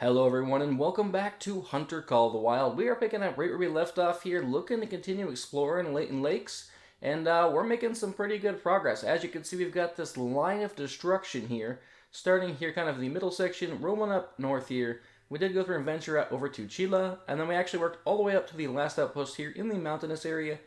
Hello everyone and welcome back to Hunter Call of the Wild. We are picking up right where we left off here, looking to continue exploring Leighton Lakes, and we're making some pretty good progress. As you can see, we've got this line of destruction here, starting here kind of the middle section, rolling up north here. We did go through and venture out over to Chila, and then we actually worked all the way up to the last outpost here in the mountainous area.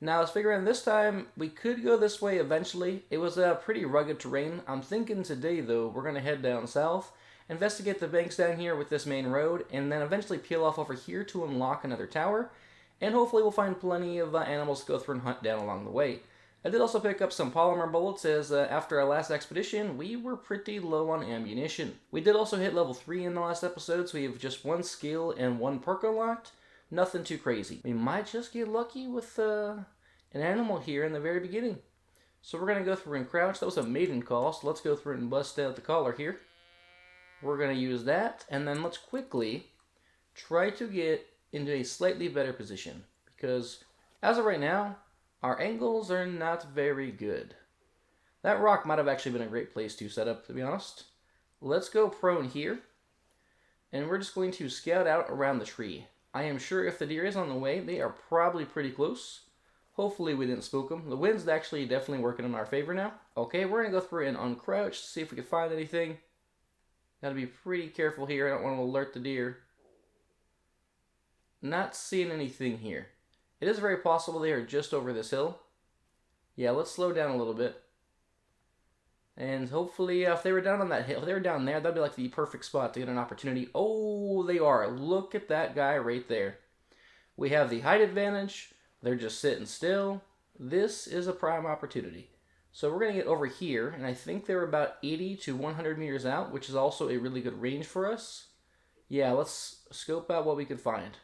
Now I was figuring this time we could go this way eventually. It was a pretty rugged terrain. I'm thinking today though we're going to head down south, investigate the banks down here with this main road, and then eventually peel off over here to unlock another tower, and hopefully we'll find plenty of animals to go through and hunt down along the way. I did also pick up some polymer bullets as after our last expedition, we were pretty low on ammunition. We did also hit level 3 in the last episode, so we have just one skill and one perk unlocked. Nothing too crazy. We might just get lucky with an animal here in the very beginning. So we're going to go through and crouch. That was a maiden call, so let's go through and bust out the collar here. We're going to use that, and then let's quickly try to get into a slightly better position, because as of right now, our angles are not very good. That rock might have actually been a great place to set up, to be honest. Let's go prone here, and we're just going to scout out around the tree. I am sure if the deer is on the way, they are probably pretty close. Hopefully we didn't spook them. The wind's actually definitely working in our favor now. Okay, we're going to go through and uncrouch to see if we can find anything. Gotta be pretty careful here. I don't want to alert the deer. Not seeing anything here. It is very possible they are just over this hill. Yeah, let's slow down a little bit. And hopefully, if they were down on that hill, if they were down there, that'd be like the perfect spot to get an opportunity. Oh, they are. Look at that guy right there. We have the height advantage. They're just sitting still. This is a prime opportunity. So we're going to get over here, and I think they're about 80 to 100 meters out, which is also a really good range for us. Yeah, let's scope out what we can find.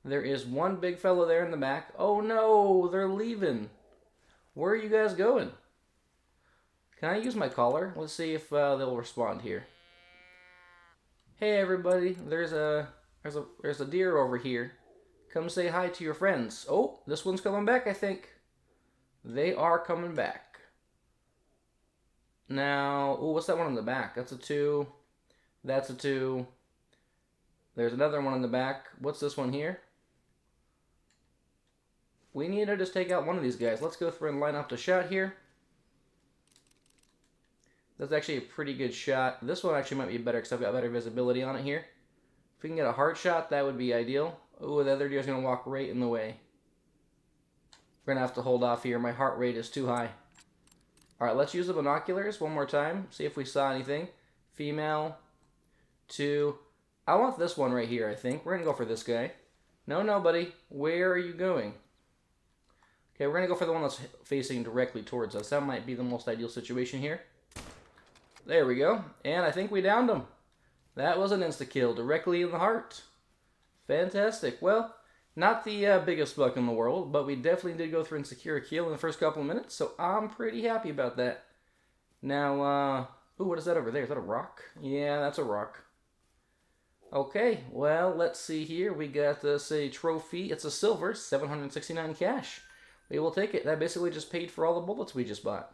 There is one big fellow there in the back. Oh no, they're leaving. Where are you guys going? Can I use my collar? Let's see if they'll respond here. Hey everybody, there's a deer over here. Come say hi to your friends. Oh, this one's coming back, I think. They are coming back. Now, oh, what's that one in the back? That's a 2. That's a 2. There's another one in the back. What's this one here? We need to just take out one of these guys. Let's go through and line up the shot here. That's actually a pretty good shot. This one actually might be better because I've got better visibility on it here. If we can get a heart shot, that would be ideal. Oh, the other deer's going to walk right in the way. We're going to have to hold off here. My heart rate is too high. Alright, let's use the binoculars one more time. See if we saw anything. Female. 2. I want this one right here, I think. We're going to go for this guy. No, buddy. Where are you going? Okay, we're going to go for the one that's facing directly towards us. That might be the most ideal situation here. There we go. And I think we downed him. That was an insta-kill directly in the heart. Fantastic. Well, not the biggest buck in the world, but we definitely did go through and secure a kill in the first couple of minutes, so I'm pretty happy about that. Now, ooh, what is that over there? Is that a rock? Yeah, that's a rock. Okay, well, let's see here. We got this a trophy. It's a silver, 769 cash. We will take it. That basically just paid for all the bullets we just bought.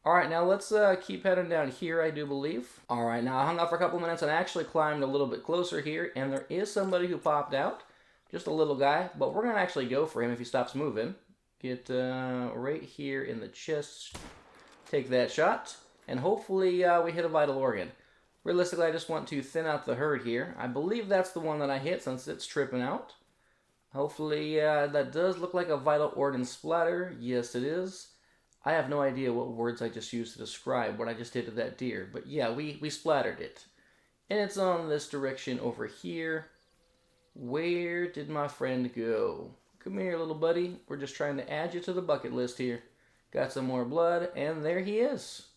Alright, now let's keep heading down here, I do believe. Alright, now I hung out for a couple minutes and I actually climbed a little bit closer here, and there is somebody who popped out. Just a little guy, but we're going to actually go for him if he stops moving. Get right here in the chest. Take that shot, and hopefully we hit a vital organ. Realistically, I just want to thin out the herd here. I believe that's the one that I hit since it's tripping out. Hopefully that does look like a vital organ splatter. Yes, it is. I have no idea what words I just used to describe what I just did to that deer. But yeah, we splattered it. And it's on this direction over here. Where did my friend go? Come here, little buddy. We're just trying to add you to the bucket list here. Got some more blood, and there he is.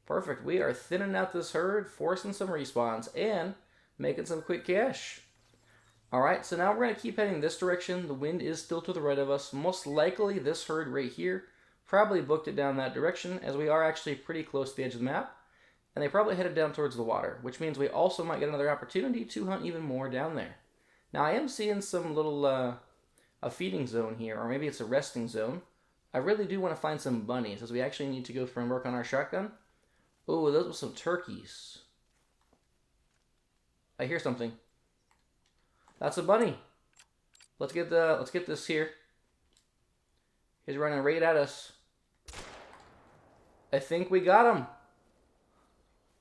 Perfect. We are thinning out this herd, forcing some respawns, and making some quick cash. Alright, so now we're going to keep heading this direction. The wind is still to the right of us. Most likely this herd right here probably booked it down that direction, as we are actually pretty close to the edge of the map. And they probably headed down towards the water, which means we also might get another opportunity to hunt even more down there. Now, I am seeing some little, a feeding zone here, or maybe it's a resting zone. I really do want to find some bunnies, as we actually need to go through and work on our shotgun. Oh, those were some turkeys. I hear something. That's a bunny. Let's get this here. He's running right at us. I think we got him.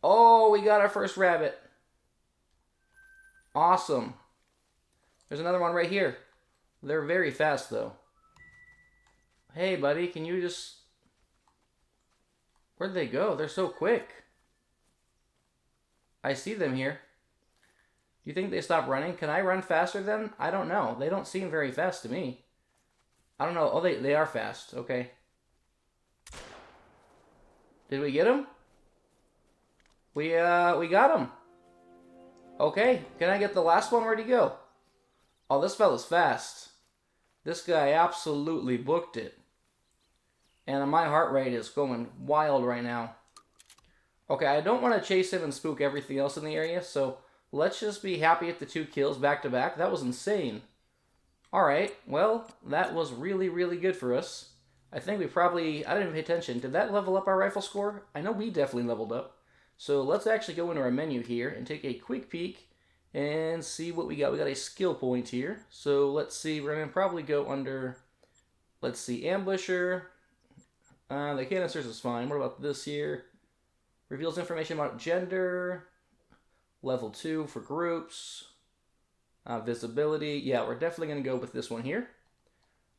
Oh, we got our first rabbit. Awesome. There's another one right here. They're very fast, though. Hey, buddy, can you just... Where'd they go? They're so quick. I see them here. Do you think they stopped running? Can I run faster than? I don't know. They don't seem very fast to me. I don't know. Oh, they are fast. Okay. Did we get them? We got them. Okay. Can I get the last one? Where'd he go? Oh, this fella's fast. This guy absolutely booked it. And my heart rate is going wild right now. Okay, I don't want to chase him and spook everything else in the area, so let's just be happy at the 2 kills back to back. That was insane. Alright, well, that was really, really good for us. I think we probably... I didn't even pay attention. Did that level up our rifle score? I know we definitely leveled up. So let's actually go into our menu here and take a quick peek and see what we got. We got a skill point here. So let's see, we're going to probably go under... Let's see, Ambusher. The canisters is fine. What about this here? Reveals information about gender. Level 2 for groups. Visibility. Yeah, we're definitely going to go with this one here.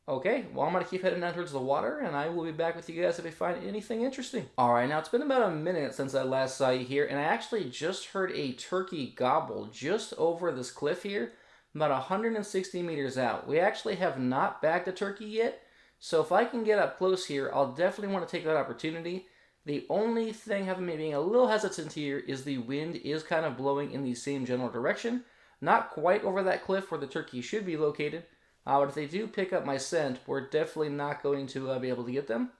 Okay, well, I'm going to keep heading down towards the water, and I will be back with you guys if I find anything interesting. Alright, now it's been about a minute since I last saw you here, and I actually just heard a turkey gobble just over this cliff here, about 160 meters out. We actually have not bagged a turkey yet, so if I can get up close here, I'll definitely want to take that opportunity. The only thing having me being a little hesitant here is the wind is kind of blowing in the same general direction. Not quite over that cliff where the turkey should be located, but if they do pick up my scent, we're definitely not going to be able to get them.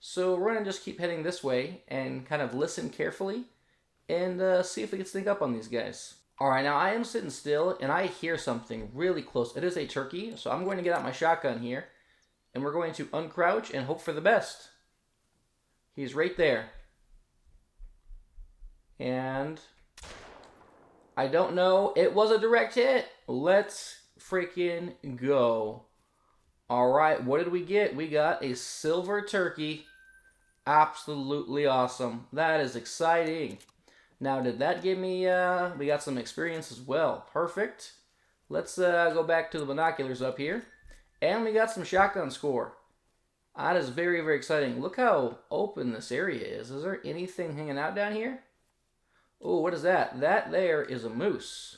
So we're going to just keep heading this way and kind of listen carefully and see if we can sneak up on these guys. Alright, now I am sitting still and I hear something really close. It is a turkey, so I'm going to get out my shotgun here and we're going to uncrouch and hope for the best. He's right there. And I don't know. It was a direct hit. Let's freaking go. Alright, what did we get? We got a silver turkey. Absolutely awesome. That is exciting. Now, did that give me, we got some experience as well. Perfect. Let's go back to the binoculars up here. And we got some shotgun score. That is very, very exciting. Look how open this area is. Is there anything hanging out down here? Oh, what is that? That there is a moose.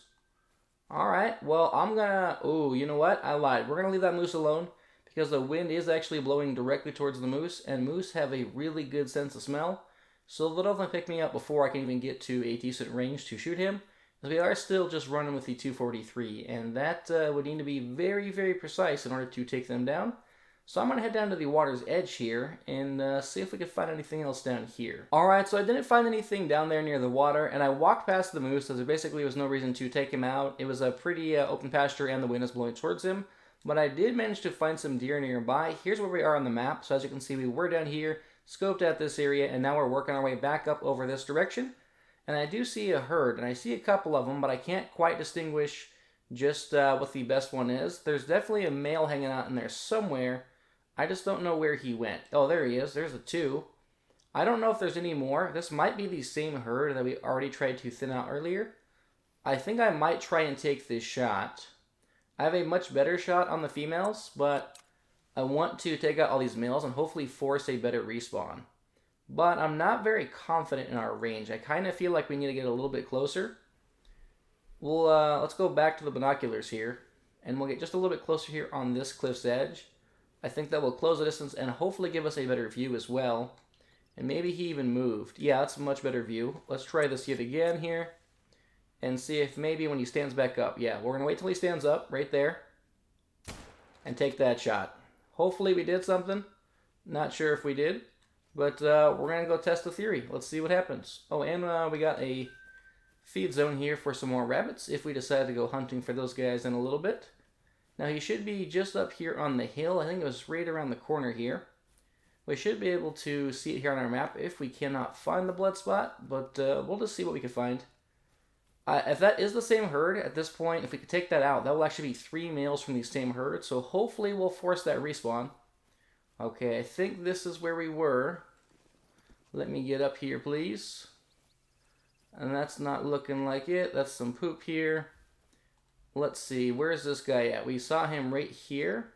Alright, well, I'm gonna... Oh, you know what? I lied. We're gonna leave that moose alone because the wind is actually blowing directly towards the moose, and moose have a really good sense of smell, so they'll definitely pick me up before I can even get to a decent range to shoot him, because we are still just running with the 243, and that would need to be very, very precise in order to take them down. So I'm going to head down to the water's edge here and see if we can find anything else down here. Alright, so I didn't find anything down there near the water, and I walked past the moose, as there basically was no reason to take him out. It was a pretty open pasture and the wind is blowing towards him. But I did manage to find some deer nearby. Here's where we are on the map. So as you can see, we were down here, scoped at this area, and now we're working our way back up over this direction. And I do see a herd, and I see a couple of them, but I can't quite distinguish just what the best one is. There's definitely a male hanging out in there somewhere. I just don't know where he went. Oh, there he is. There's a 2. I don't know if there's any more. This might be the same herd that we already tried to thin out earlier. I think I might try and take this shot. I have a much better shot on the females, but I want to take out all these males and hopefully force a better respawn. But I'm not very confident in our range. I kind of feel like we need to get a little bit closer. We'll let's go back to the binoculars here, and we'll get just a little bit closer here on this cliff's edge. I think that will close the distance and hopefully give us a better view as well. And maybe he even moved. Yeah, that's a much better view. Let's try this yet again here and see if maybe when he stands back up. Yeah, we're going to wait till he stands up right there and take that shot. Hopefully we did something. Not sure if we did, but we're going to go test the theory. Let's see what happens. Oh, and we got a feed zone here for some more rabbits if we decide to go hunting for those guys in a little bit. Now he should be just up here on the hill. I think it was right around the corner here. We should be able to see it here on our map if we cannot find the blood spot, but we'll just see what we can find. If that is the same herd at this point, if we could take that out, that will actually be 3 males from the same herd. So hopefully we'll force that respawn. Okay, I think this is where we were. Let me get up here, please. And that's not looking like it. That's some poop here. Let's see, where's this guy at? We saw him right here.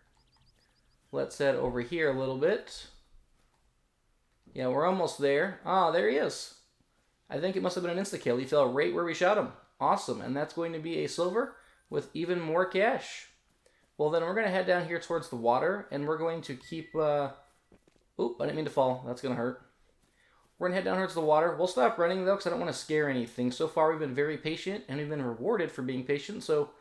Let's head over here a little bit. Yeah, we're almost there. Ah, there he is. I think it must have been an insta-kill. He fell right where we shot him. Awesome, and that's going to be a silver with even more cash. Well, then we're going to head down here towards the water, and we're going to keep... Oop, I didn't mean to fall. That's going to hurt. We're going to head down towards the water. We'll stop running, though, because I don't want to scare anything. So far, we've been very patient, and we've been rewarded for being patient, so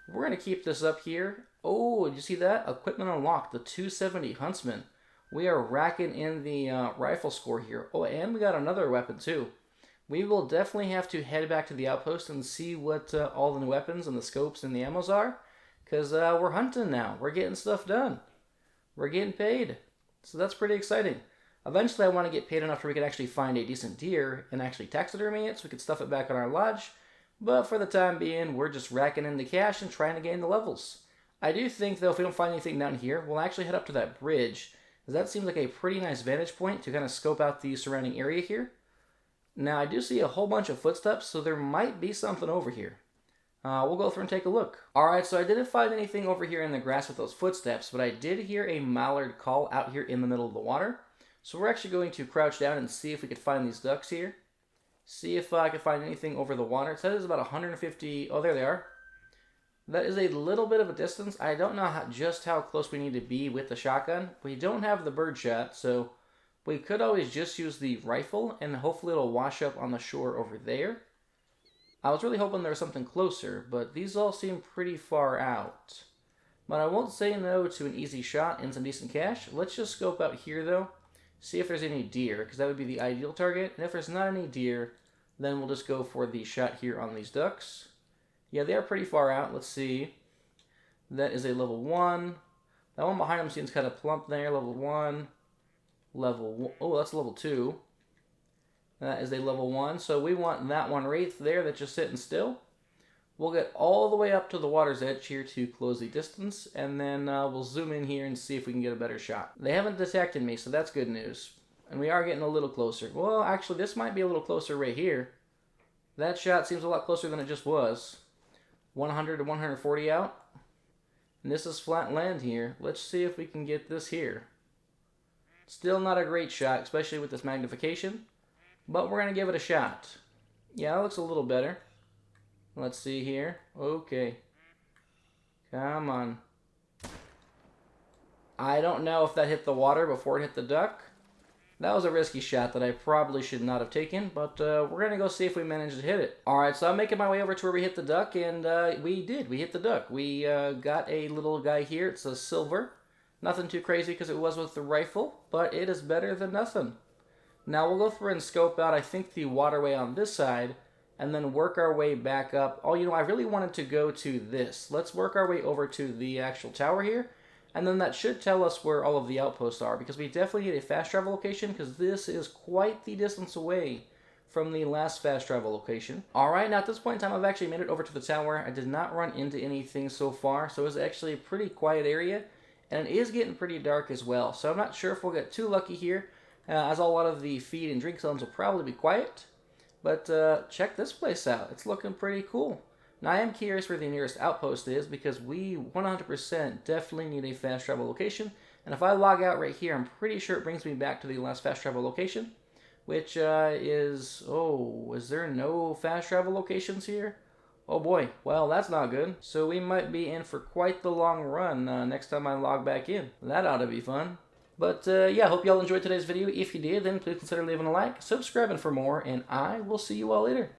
we're going to keep this up here. Oh, did you see that? Equipment unlocked, the 270 Huntsman. We are racking in the rifle score here. Oh, and we got another weapon, too. We will definitely have to head back to the outpost and see what all the new weapons and the scopes and the ammos are. Because we're hunting now. We're getting stuff done. We're getting paid. So that's pretty exciting. Eventually I want to get paid enough where we can actually find a decent deer and actually taxidermy it so we can stuff it back on our lodge. But for the time being, we're just racking in the cash and trying to gain the levels. I do think, though, if we don't find anything down here, we'll actually head up to that bridge. Because that seems like a pretty nice vantage point to kind of scope out the surrounding area here. Now, I do see a whole bunch of footsteps, so there might be something over here. We'll go through and take a look. Alright, so I didn't find anything over here in the grass with those footsteps, but I did hear a mallard call out here in the middle of the water. So we're actually going to crouch down and see if we could find these ducks here. See if I can find anything over the water. It says it's about 150... Oh, there they are. That is a little bit of a distance. I don't know just how close we need to be with the shotgun. We don't have the bird shot, so we could always just use the rifle, and hopefully it'll wash up on the shore over there. I was really hoping there was something closer, but these all seem pretty far out. But I won't say no to an easy shot and some decent cash. Let's just scope out here, though. See if there's any deer, because that would be the ideal target. And if there's not any deer, then we'll just go for the shot here on these ducks. Yeah, they are pretty far out. Let's see. That is a level 1. That one behind them seems kind of plump there. Level 1. Level 1. Oh, that's level 2. That is a level 1. So we want that one right there that's just sitting still. We'll get all the way up to the water's edge here to close the distance. And then we'll zoom in here and see if we can get a better shot. They haven't detected me, so that's good news. And we are getting a little closer. Well, actually, this might be a little closer right here. That shot seems a lot closer than it just was. 100 to 140 out. And this is flat land here. Let's see if we can get this here. Still not a great shot, especially with this magnification. But we're going to give it a shot. Yeah, that looks a little better. Let's see here. Okay. Come on. I don't know if that hit the water before it hit the duck. That was a risky shot that I probably should not have taken, but we're going to go see if we managed to hit it. Alright, so I'm making my way over to where we hit the duck, and we did. We hit the duck. We got a little guy here. It's a silver. Nothing too crazy because it was with the rifle, but it is better than nothing. Now we'll go through and scope out, I think, the waterway on this side, and then work our way back up. Oh, you know, I really wanted to go to this. Let's work our way over to the actual tower here, and then that should tell us where all of the outposts are, because we definitely need a fast travel location, because this is quite the distance away from the last fast travel location. Alright, now at this point in time, I've actually made it over to the tower. I did not run into anything so far, so it's actually a pretty quiet area, and it is getting pretty dark as well, so I'm not sure if we'll get too lucky here, as a lot of the feed and drink zones will probably be quiet. But check this place out. It's looking pretty cool. Now I am curious where the nearest outpost is, because we 100% definitely need a fast travel location. And if I log out right here, I'm pretty sure it brings me back to the last fast travel location, which is... Oh, is there no fast travel locations here? Oh boy, well that's not good. So we might be in for quite the long run next time I log back in. That ought to be fun. But yeah, hope you all enjoyed today's video. If you did, then please consider leaving a like, subscribing for more, and I will see you all later.